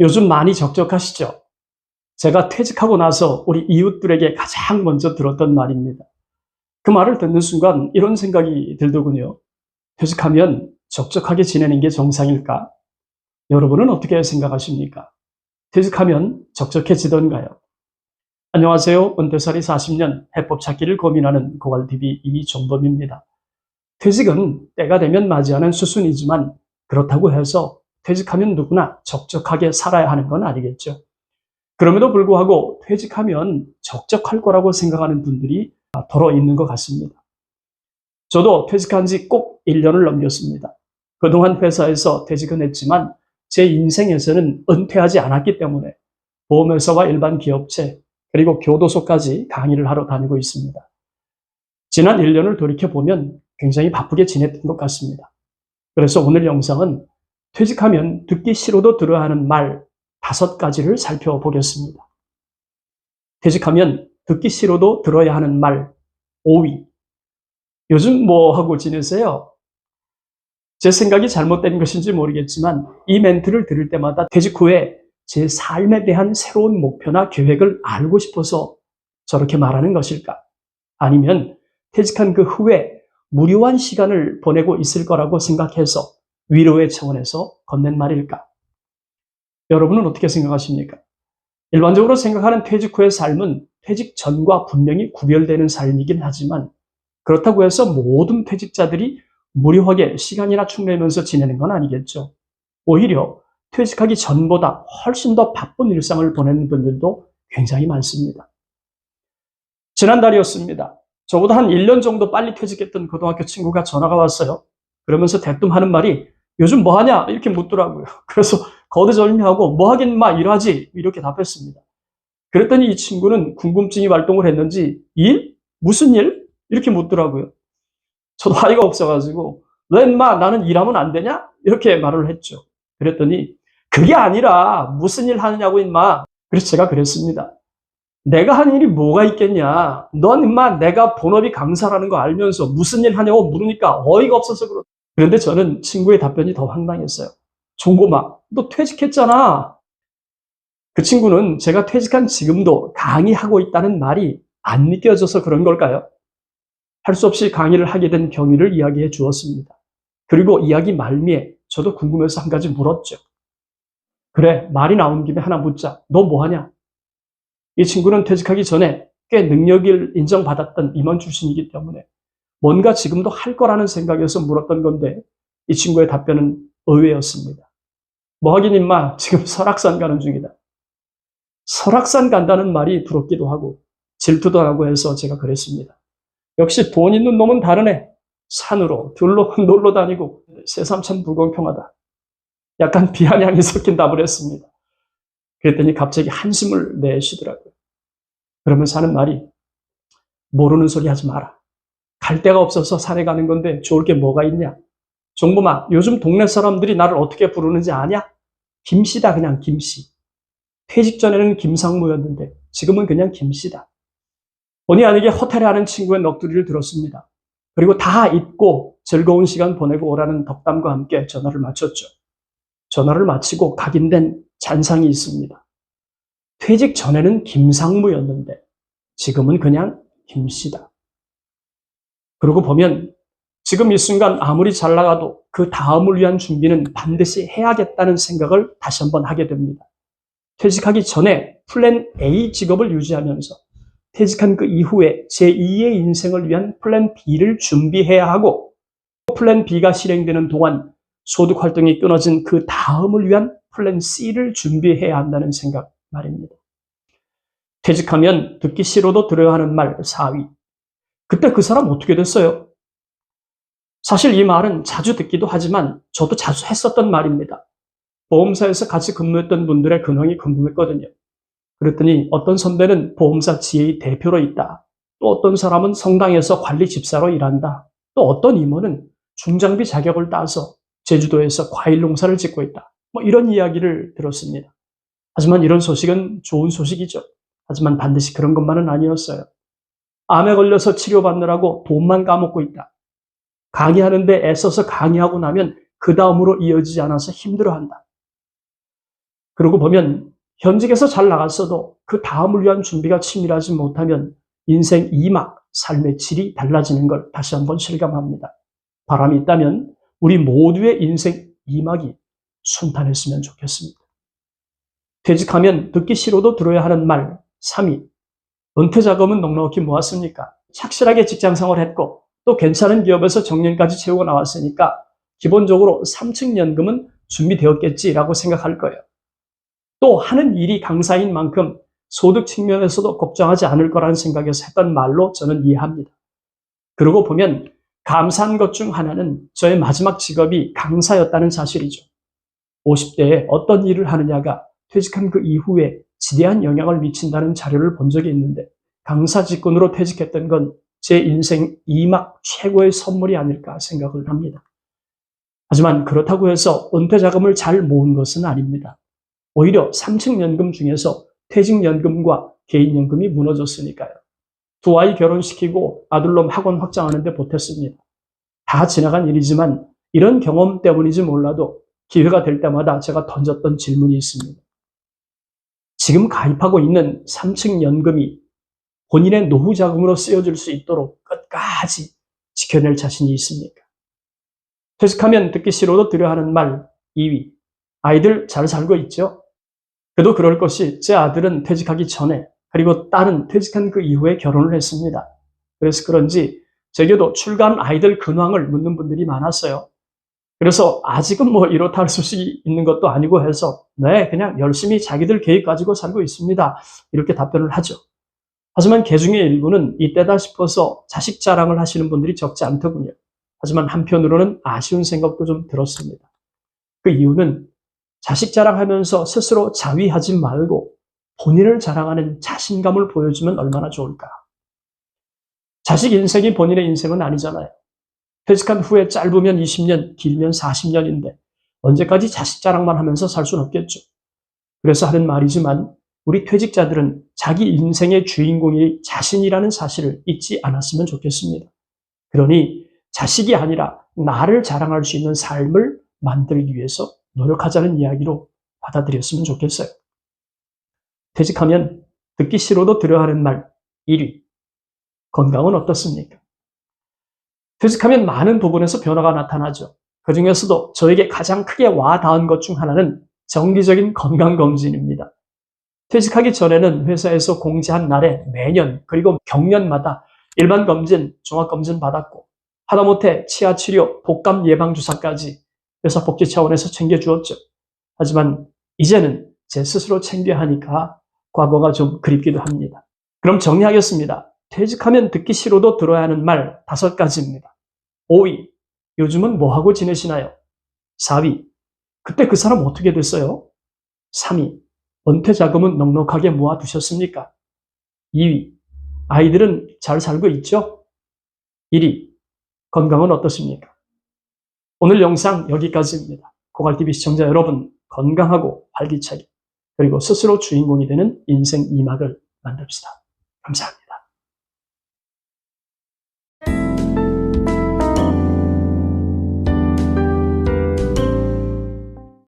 요즘 많이 적적하시죠? 제가 퇴직하고 나서 우리 이웃들에게 가장 먼저 들었던 말입니다. 그 말을 듣는 순간 이런 생각이 들더군요. 퇴직하면 적적하게 지내는 게 정상일까? 여러분은 어떻게 생각하십니까? 퇴직하면 적적해지던가요? 안녕하세요. 은퇴살이 40년 해법 찾기를 고민하는 고갈TV 이종범입니다. 퇴직은 때가 되면 맞이하는 수순이지만 그렇다고 해서 퇴직하면 누구나 적적하게 살아야 하는 건 아니겠죠. 그럼에도 불구하고 퇴직하면 적적할 거라고 생각하는 분들이 더러 있는 것 같습니다. 저도 퇴직한 지 꼭 1년을 넘겼습니다. 그동안 회사에서 퇴직은 했지만 제 인생에서는 은퇴하지 않았기 때문에 보험회사와 일반 기업체 그리고 교도소까지 강의를 하러 다니고 있습니다. 지난 1년을 돌이켜보면 굉장히 바쁘게 지냈던 것 같습니다. 그래서 오늘 영상은 퇴직하면 듣기 싫어도 들어야 하는 말 5가지를 살펴보겠습니다. 퇴직하면 듣기 싫어도 들어야 하는 말 5위. 요즘 뭐 하고 지내세요? 제 생각이 잘못된 것인지 모르겠지만 이 멘트를 들을 때마다 퇴직 후에 제 삶에 대한 새로운 목표나 계획을 알고 싶어서 저렇게 말하는 것일까? 아니면 퇴직한 그 후에 무료한 시간을 보내고 있을 거라고 생각해서 위로의 차원에서 건넨 말일까? 여러분은 어떻게 생각하십니까? 일반적으로 생각하는 퇴직 후의 삶은 퇴직 전과 분명히 구별되는 삶이긴 하지만 그렇다고 해서 모든 퇴직자들이 무료하게 시간이나 축내면서 지내는 건 아니겠죠. 오히려 퇴직하기 전보다 훨씬 더 바쁜 일상을 보내는 분들도 굉장히 많습니다. 지난달이었습니다. 저보다 한 1년 정도 빨리 퇴직했던 고등학교 친구가 전화가 왔어요. 그러면서 대뜸 하는 말이 요즘 뭐 하냐? 이렇게 묻더라고요. 그래서 거두절미하고 뭐 하긴 마 일하지 이렇게 답했습니다. 그랬더니 이 친구는 궁금증이 발동을 했는지 일? 무슨 일? 이렇게 묻더라고요. 저도 아이가 없어가지고 왜 인마 나는 일하면 안 되냐? 이렇게 말을 했죠. 그랬더니 그게 아니라 무슨 일 하느냐고 인마. 그래서 제가 그랬습니다. 내가 하는 일이 뭐가 있겠냐. 넌 인마 내가 본업이 강사라는 거 알면서 무슨 일 하냐고 물으니까 어이가 없어서 그렇다. 그런데 저는 친구의 답변이 더 황당했어요. 종고마, 너 퇴직했잖아. 그 친구는 제가 퇴직한 지금도 강의하고 있다는 말이 안 믿겨져서 그런 걸까요? 할 수 없이 강의를 하게 된 경위를 이야기해 주었습니다. 그리고 이야기 말미에 저도 궁금해서 한 가지 물었죠. 그래, 말이 나온 김에 하나 묻자. 너 뭐 하냐? 이 친구는 퇴직하기 전에 꽤 능력을 인정받았던 임원 출신이기 때문에 뭔가 지금도 할 거라는 생각에서 물었던 건데 이 친구의 답변은 의외였습니다. 뭐 하긴 임마 지금 설악산 가는 중이다. 설악산 간다는 말이 부럽기도 하고 질투도 하고 해서 제가 그랬습니다. 역시 돈 있는 놈은 다르네. 산으로 들로 놀러 다니고 새삼 참 불공평하다. 약간 비아냥이 섞인 답을 했습니다. 그랬더니 갑자기 한숨을 내쉬더라고요. 그러면서 하는 말이 모르는 소리 하지 마라. 갈 데가 없어서 산에 가는 건데 좋을 게 뭐가 있냐. 종범아, 요즘 동네 사람들이 나를 어떻게 부르는지 아냐? 김씨다 그냥 김씨. 퇴직 전에는 김상무였는데 지금은 그냥 김씨다. 본의 아니게 호텔에 하는 친구의 넋두리를 들었습니다. 그리고 다 잊고 즐거운 시간 보내고 오라는 덕담과 함께 전화를 마쳤죠. 전화를 마치고 각인된 잔상이 있습니다. 퇴직 전에는 김상무였는데 지금은 그냥 김씨다. 그러고 보면 지금 이 순간 아무리 잘 나가도 그 다음을 위한 준비는 반드시 해야겠다는 생각을 다시 한번 하게 됩니다. 퇴직하기 전에 플랜 A 직업을 유지하면서 퇴직한 그 이후에 제2의 인생을 위한 플랜 B를 준비해야 하고 플랜 B가 실행되는 동안 소득 활동이 끊어진 그 다음을 위한 플랜 C를 준비해야 한다는 생각 말입니다. 퇴직하면 듣기 싫어도 들어야 하는 말 4위. 그때 그 사람 어떻게 됐어요? 사실 이 말은 자주 듣기도 하지만 저도 자주 했었던 말입니다. 보험사에서 같이 근무했던 분들의 근황이 궁금했거든요. 그랬더니 어떤 선배는 보험사 GA 대표로 있다. 또 어떤 사람은 성당에서 관리 집사로 일한다. 또 어떤 임원은 중장비 자격을 따서 제주도에서 과일 농사를 짓고 있다. 뭐 이런 이야기를 들었습니다. 하지만 이런 소식은 좋은 소식이죠. 하지만 반드시 그런 것만은 아니었어요. 암에 걸려서 치료받느라고 돈만 까먹고 있다. 강의하는데 애써서 강의하고 나면 그 다음으로 이어지지 않아서 힘들어한다. 그러고 보면 현직에서 잘 나갔어도 그 다음을 위한 준비가 치밀하지 못하면 인생 2막, 삶의 질이 달라지는 걸 다시 한번 실감합니다. 바람이 있다면 우리 모두의 인생 2막이 순탄했으면 좋겠습니다. 퇴직하면 듣기 싫어도 들어야 하는 말 3위. 은퇴 자금은 넉넉히 모았습니까? 착실하게 직장 생활했고 또 괜찮은 기업에서 정년까지 채우고 나왔으니까 기본적으로 3층 연금은 준비되었겠지라고 생각할 거예요. 또 하는 일이 강사인 만큼 소득 측면에서도 걱정하지 않을 거라는 생각에서 했던 말로 저는 이해합니다. 그러고 보면 감사한 것 중 하나는 저의 마지막 직업이 강사였다는 사실이죠. 50대에 어떤 일을 하느냐가 퇴직한 그 이후에 지대한 영향을 미친다는 자료를 본 적이 있는데 강사 직군으로 퇴직했던 건 제 인생 2막 최고의 선물이 아닐까 생각을 합니다. 하지만 그렇다고 해서 은퇴 자금을 잘 모은 것은 아닙니다. 오히려 3층 연금 중에서 퇴직연금과 개인연금이 무너졌으니까요. 두 아이 결혼시키고 아들놈 학원 확장하는 데 보탰습니다. 다 지나간 일이지만 이런 경험 때문인지 몰라도 기회가 될 때마다 제가 던졌던 질문이 있습니다. 지금 가입하고 있는 3층 연금이 본인의 노후 자금으로 쓰여질 수 있도록 끝까지 지켜낼 자신이 있습니까? 퇴직하면 듣기 싫어도 들어야 하는 말 2위. 아이들 잘 살고 있죠? 그래도 그럴 것이 제 아들은 퇴직하기 전에 그리고 딸은 퇴직한 그 이후에 결혼을 했습니다. 그래서 그런지 제게도 출가한 아이들 근황을 묻는 분들이 많았어요. 그래서 아직은 뭐 이렇다 할 소식이 있는 것도 아니고 해서 네, 그냥 열심히 자기들 계획 가지고 살고 있습니다. 이렇게 답변을 하죠. 하지만 개중의 일부는 이때다 싶어서 자식 자랑을 하시는 분들이 적지 않더군요. 하지만 한편으로는 아쉬운 생각도 좀 들었습니다. 그 이유는 자식 자랑하면서 스스로 자위하지 말고 본인을 자랑하는 자신감을 보여주면 얼마나 좋을까. 자식 인생이 본인의 인생은 아니잖아요. 퇴직한 후에 짧으면 20년, 길면 40년인데 언제까지 자식 자랑만 하면서 살 수는 없겠죠. 그래서 하는 말이지만 우리 퇴직자들은 자기 인생의 주인공이 자신이라는 사실을 잊지 않았으면 좋겠습니다. 그러니 자식이 아니라 나를 자랑할 수 있는 삶을 만들기 위해서 노력하자는 이야기로 받아들였으면 좋겠어요. 퇴직하면 듣기 싫어도 들어야 하는 말 1위. 건강은 어떻습니까? 퇴직하면 많은 부분에서 변화가 나타나죠. 그중에서도 저에게 가장 크게 와닿은 것 중 하나는 정기적인 건강검진입니다. 퇴직하기 전에는 회사에서 공지한 날에 매년 그리고 경년마다 일반 검진, 종합검진 받았고 하다못해 치아치료, 독감 예방주사까지 회사 복지 차원에서 챙겨주었죠. 하지만 이제는 제 스스로 챙겨야 하니까 과거가 좀 그립기도 합니다. 그럼 정리하겠습니다. 퇴직하면 듣기 싫어도 들어야 하는 말 5가지입니다. 5위, 요즘은 뭐하고 지내시나요? 4위, 그때 그 사람 어떻게 됐어요? 3위, 은퇴 자금은 넉넉하게 모아두셨습니까? 2위, 아이들은 잘 살고 있죠? 1위, 건강은 어떻습니까? 오늘 영상 여기까지입니다. 고갈TV 시청자 여러분, 건강하고 활기차게 그리고 스스로 주인공이 되는 인생 2막을 만듭시다. 감사합니다.